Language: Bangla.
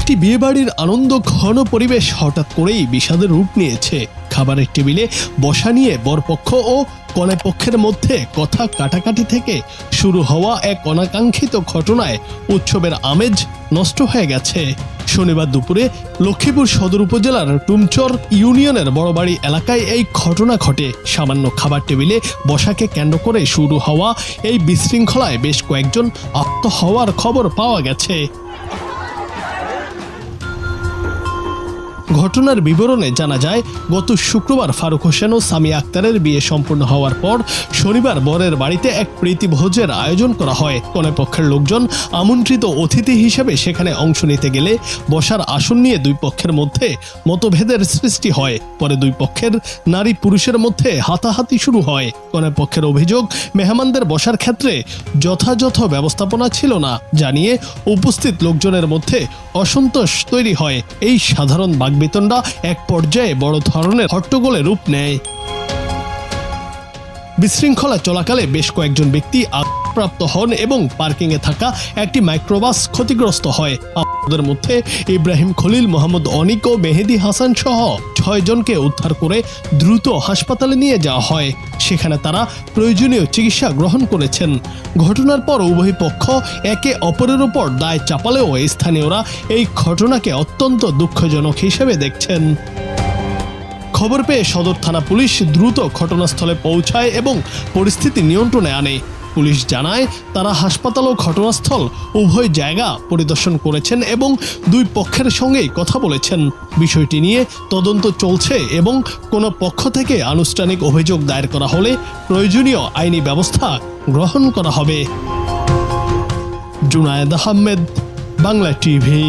একটি বিয়েবাড়ির আনন্দ ঘন পরিবেশ হঠাৎ করেই বিষাদের রূপ নিয়েছে। খাবারের টেবিলে বসা নিয়ে বরপক্ষ ও কনেপক্ষের মধ্যে কথা কাটাকাটি থেকে শুরু হওয়া এক অনাকাঙ্ক্ষিত ঘটনায় উৎসবের আমেজ নষ্ট হয়ে গেছে। শনিবার দুপুরে লক্ষ্মীপুর সদর উপজেলার টুমচর ইউনিয়নের বড়বাড়ি এলাকায় এই ঘটনা ঘটে। সামান্য খাবার টেবিলে বসাকে কেন্দ্র করে শুরু হওয়া এই বিশৃঙ্খলায় বেশ কয়েকজন আহত হওয়ার খবর পাওয়া গেছে। ঘটনার বিবরণে জানা যায়, গত শুক্রবার ফারুক হোসেন ও সামি আক্তারের বিয়ে সম্পূর্ণ হওয়ার পর শনিবার বরের বাড়িতে এক প্রীতিভোজের আয়োজন করা হয়। কনেপক্ষের লোকজন আমন্ত্রিত অতিথি হিসেবে সেখানে অংশ নিতে গেলে বসার আসন নিয়ে দুই পক্ষের মধ্যে মতভেদের সৃষ্টি হয়। পরে দুই পক্ষের নারী পুরুষের মধ্যে হাতাহাতি শুরু হয়। কনেপক্ষের অভিযোগ, মেহমানদের বসার ক্ষেত্রে যথাযথ ব্যবস্থাপনা ছিল না, জানিয়ে উপস্থিত লোকজনের মধ্যে অসন্তোষ তৈরি হয়। এই সাধারণ বাগবিতণ্ডা এক পর্যায়ে বড় ধরনের হট্টগোলে রূপ নেয়। বিশৃঙ্খলা চলাকালে বেশ কয়েকজন ব্যক্তি আঘাতপ্রাপ্ত হন এবং পার্কিংয়ে থাকা একটি মাইক্রোবাস ক্ষতিগ্রস্ত হয়। আহতদের মধ্যে ইব্রাহিম খলিল, মোহাম্মদ অনিক ও মেহেদি হাসান সহ 6 জনকে উদ্ধার করে দ্রুত হাসপাতালে নিয়ে যাওয়া হয়। সেখানে তারা প্রয়োজনীয় চিকিৎসা গ্রহণ করেছেন। ঘটনার পর উভয় পক্ষ একে অপরের উপর দায় চাপালেও স্থানীয়রা এই ঘটনাকে অত্যন্ত দুঃখজনক হিসেবে দেখছেন। খবর পেয়ে সদর থানা পুলিশ দ্রুত ঘটনাস্থলে পৌঁছায় এবং পরিস্থিতি নিয়ন্ত্রণে আনে। পুলিশ জানায়, তারা হাসপাতাল ও ঘটনাস্থল উভয় জায়গা পরিদর্শন করেছেন এবং দুই পক্ষের সঙ্গেই কথা বলেছেন। বিষয়টি নিয়ে তদন্ত চলছে এবং কোনো পক্ষ থেকে আনুষ্ঠানিক অভিযোগ দায়ের করা হলে প্রয়োজনীয় আইনি ব্যবস্থা গ্রহণ করা হবে। জুনায়েদ আহমেদ, বাংলা টিভি।